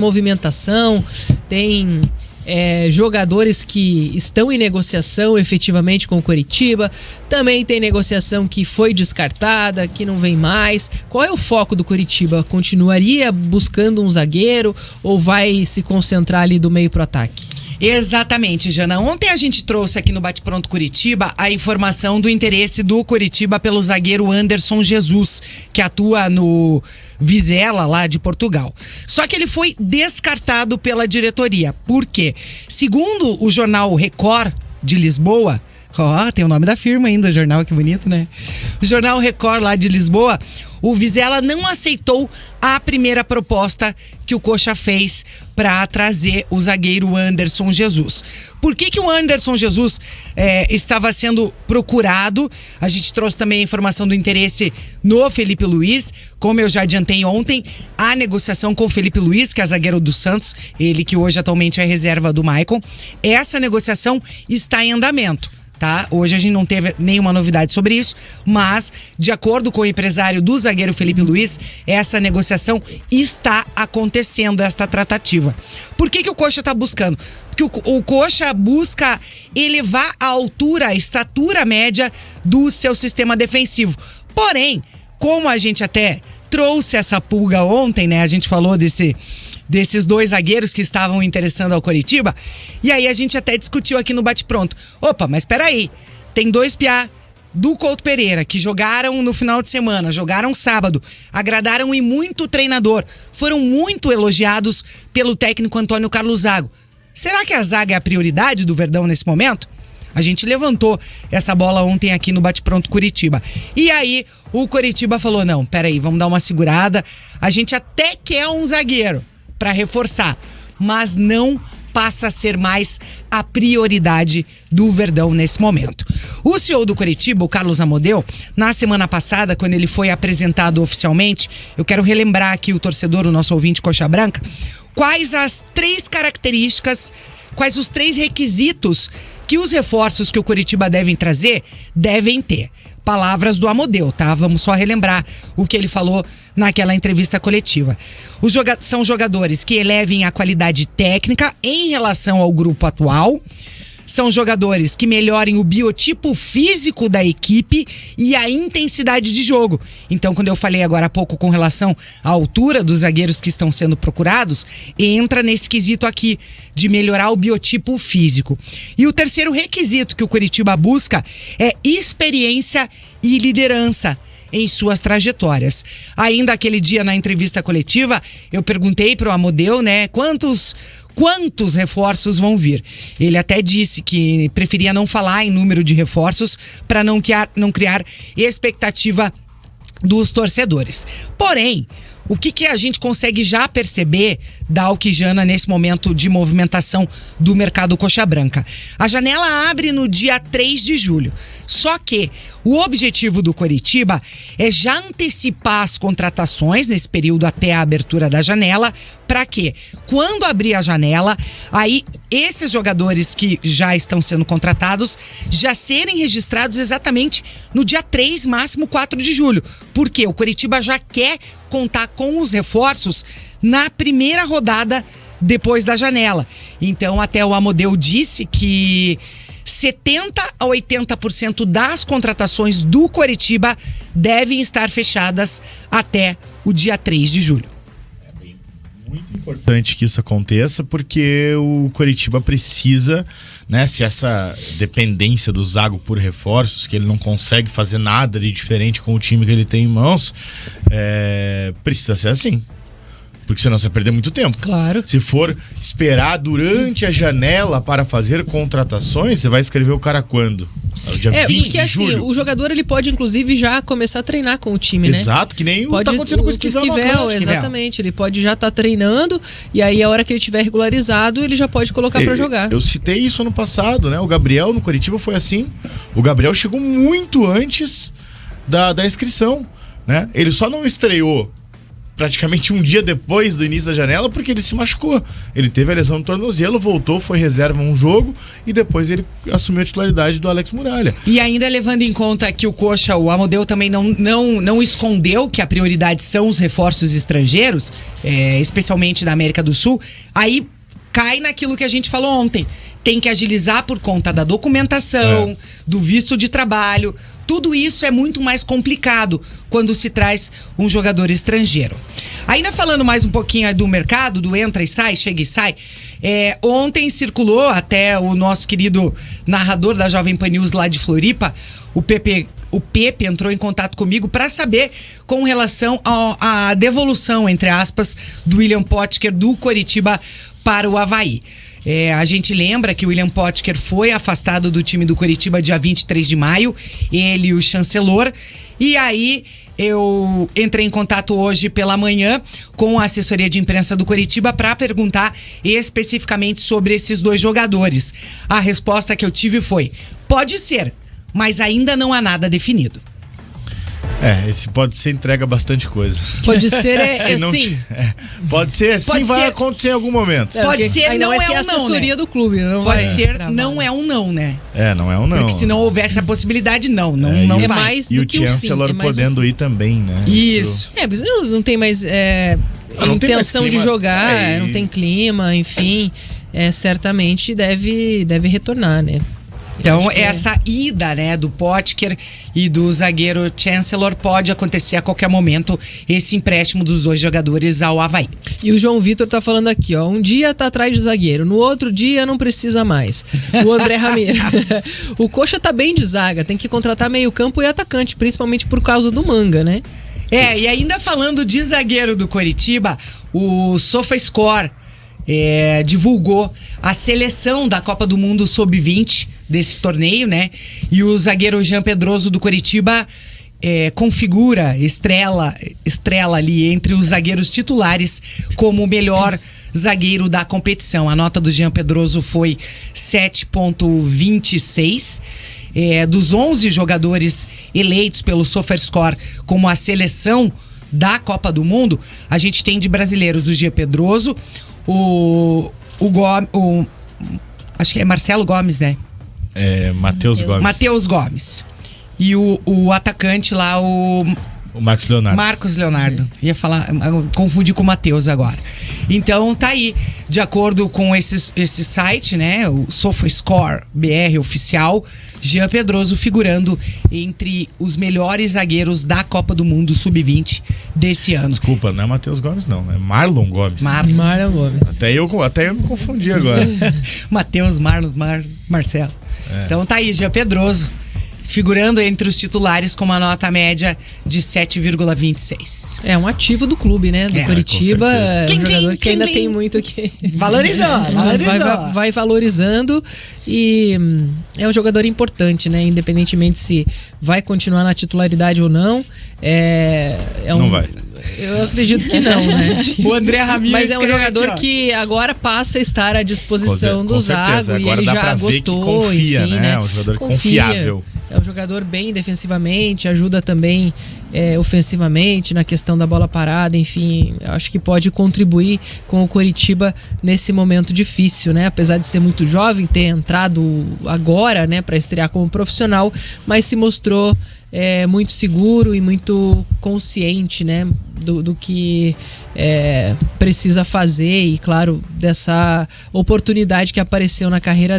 movimentação, tem jogadores que estão em negociação efetivamente com o Coritiba, também tem negociação que foi descartada, que não vem mais. Qual é o foco do Coritiba? Continuaria buscando um zagueiro ou vai se concentrar ali do meio pro ataque? Exatamente, Jana. Ontem a gente trouxe aqui no Bate Pronto Coritiba a informação do interesse do Coritiba pelo zagueiro Anderson Jesus, que atua no Vizela, lá de Portugal. Só que ele foi descartado pela diretoria. Por quê? Segundo o jornal Record de Lisboa, tem o nome da firma ainda, o jornal, que bonito, né? O jornal Record lá de Lisboa, o Vizela não aceitou a primeira proposta que o Coxa fez para trazer o zagueiro Anderson Jesus. Por que o Anderson Jesus estava sendo procurado? A gente trouxe também a informação do interesse no Felipe Luiz. Como eu já adiantei ontem, a negociação com o Felipe Luiz, que é zagueiro do Santos, ele que hoje atualmente é reserva do Maicon, essa negociação está em andamento. Tá? Hoje a gente não teve nenhuma novidade sobre isso, mas de acordo com o empresário do zagueiro Felipe Luiz, essa negociação está acontecendo, esta tratativa. Por que o Coxa está buscando? Porque o Coxa busca elevar a altura, a estatura média do seu sistema defensivo. Porém, como a gente até trouxe essa pulga ontem, né? A gente falou desses dois zagueiros que estavam interessando ao Coritiba. E aí a gente até discutiu aqui no Bate Pronto. Opa, mas peraí, tem dois piá do Couto Pereira que jogaram no final de semana, jogaram sábado, agradaram e muito o treinador, foram muito elogiados pelo técnico Antônio Carlos Zago. Será que a zaga é a prioridade do Verdão nesse momento? A gente levantou essa bola ontem aqui no Bate Pronto Coritiba. E aí o Coritiba falou, não, peraí, vamos dar uma segurada, a gente até quer um zagueiro para reforçar, mas não passa a ser mais a prioridade do Verdão nesse momento. O CEO do Coritiba, o Carlos Amodeu, na semana passada, quando ele foi apresentado oficialmente, eu quero relembrar aqui o torcedor, o nosso ouvinte Coxa Branca, quais as três características, quais os três requisitos que os reforços que o Coritiba devem trazer, devem ter. Palavras do Amodeu, tá? Vamos só relembrar o que ele falou naquela entrevista coletiva. São jogadores que elevem a qualidade técnica em relação ao grupo atual. São jogadores que melhorem o biotipo físico da equipe e a intensidade de jogo. Então, quando eu falei agora há pouco com relação à altura dos zagueiros que estão sendo procurados, entra nesse quesito aqui de melhorar o biotipo físico. E o terceiro requisito que o Coritiba busca é experiência e liderança em suas trajetórias. Ainda aquele dia na entrevista coletiva, eu perguntei para o Amodeu, né, quantos reforços vão vir. Ele até disse que preferia não falar em número de reforços para não criar expectativa dos torcedores. Porém, o que a gente consegue já perceber da Alquijana nesse momento de movimentação do mercado Coxa Branca? A janela abre no dia 3 de julho. Só que o objetivo do Coritiba é já antecipar as contratações nesse período até a abertura da janela. Para quê? Quando abrir a janela, aí esses jogadores que já estão sendo contratados já serem registrados exatamente no dia 3, máximo 4 de julho. Porque o Coritiba já quer contar com os reforços na primeira rodada depois da janela. Então, até o Amodeu disse que 70% a 80% das contratações do Coritiba devem estar fechadas até o dia 3 de julho. Muito importante que isso aconteça, porque o Coritiba precisa, né, se essa dependência do Zago por reforços, que ele não consegue fazer nada de diferente com o time que ele tem em mãos, precisa ser assim. Porque senão você vai perder muito tempo. Claro. Se for esperar durante a janela para fazer contratações, você vai escrever o cara quando? Dia 20 porque de julho. assim, o jogador ele pode inclusive já começar a treinar com o time, né? Exato, que nem pode, tá acontecendo com o Esquivel. Exatamente, ele pode já estar treinando e aí a hora que ele tiver regularizado, ele já pode colocar pra jogar. Eu citei isso ano passado, né? O Gabriel no Coritiba foi assim. O Gabriel chegou muito antes da inscrição, né? Ele só não estreou praticamente um dia depois do início da janela, porque ele se machucou. Ele teve a lesão no tornozelo, voltou, foi reserva um jogo e depois ele assumiu a titularidade do Alex Muralha. E ainda levando em conta que o Coxa, o Amodeu também não escondeu que a prioridade são os reforços estrangeiros, especialmente da América do Sul, aí cai naquilo que a gente falou ontem. Tem que agilizar por conta da documentação, do visto de trabalho. Tudo isso é muito mais complicado quando se traz um jogador estrangeiro. Ainda falando mais um pouquinho do mercado, do entra e sai, chega e sai, ontem circulou até o nosso querido narrador da Jovem Pan News lá de Floripa, o Pepe entrou em contato comigo para saber com relação à devolução, entre aspas, do William Potker do Coritiba para o Avaí. A gente lembra que o William Potker foi afastado do time do Coritiba dia 23 de maio, ele e o chancelor, e aí eu entrei em contato hoje pela manhã com a assessoria de imprensa do Coritiba para perguntar especificamente sobre esses dois jogadores. A resposta que eu tive foi: pode ser, mas ainda não há nada definido. Esse pode ser, entrega bastante coisa. Pode ser, sim. Pode ser, sim, vai acontecer em algum momento. Pode ser, não é um não, né? a assessoria do clube, não pode vai ser, travar. não é um não, né? Não é um não. Porque se não houvesse a possibilidade, não vai. Mais e do o que Chancellor podendo ir também, né? Isso. Mas não tem mais não tem intenção mais de clima, jogar, não tem clima, enfim. Certamente deve retornar, né? Então, essa ida, né, do Potker e do zagueiro Chancellor pode acontecer a qualquer momento, esse empréstimo dos dois jogadores ao Avaí. E o João Vitor tá falando aqui, ó, um dia tá atrás de zagueiro, no outro dia não precisa mais. O André Ramiro. O Coxa tá bem de zaga, tem que contratar meio campo e atacante, principalmente por causa do Manga, né? E ainda falando de zagueiro do Coritiba, o SofaScore divulgou a seleção da Copa do Mundo Sub-20 desse torneio, né? E o zagueiro Jean Pedroso do Coritiba configura, estrela ali entre os zagueiros titulares como o melhor zagueiro da competição. A nota do Jean Pedroso foi 7,26. Dos 11 jogadores eleitos pelo SofaScore como a seleção da Copa do Mundo, a gente tem de brasileiros o Jean Pedroso, acho que é Marcelo Gomes, né? Matheus Gomes. Matheus Gomes. E o atacante lá, o Marcos Leonardo. Marcos Leonardo. Ia falar, confundi com o Matheus agora. Então tá aí, de acordo com esse site, né? O SofaScore BR oficial, Jean Pedroso figurando entre os melhores zagueiros da Copa do Mundo Sub-20 desse ano. Desculpa, não é Matheus Gomes, não. É Marlon Gomes. Marlon Gomes. Até eu me confundi agora. Matheus, Marlon, Marcelo. Então tá aí, Jean Pedroso figurando entre os titulares com uma nota média de 7,26. É um ativo do clube, né? Do Coritiba. É um jogador que ainda tem muito que... Valorizou. Vai valorizando e é um jogador importante, né? Independentemente se vai continuar na titularidade ou não. Não vai. Eu acredito que não, né? O André Ramiro. Mas é um jogador que agora passa a estar à disposição do Zago e ele já gostou. Confia, enfim, né? É um jogador confiável. É um jogador bem defensivamente, ajuda também ofensivamente na questão da bola parada, enfim, acho que pode contribuir com o Coritiba nesse momento difícil, né? Apesar de ser muito jovem, ter entrado agora, né, para estrear como profissional, mas se mostrou muito seguro e muito consciente, né, do que precisa fazer e, claro, dessa oportunidade que apareceu na carreira dele.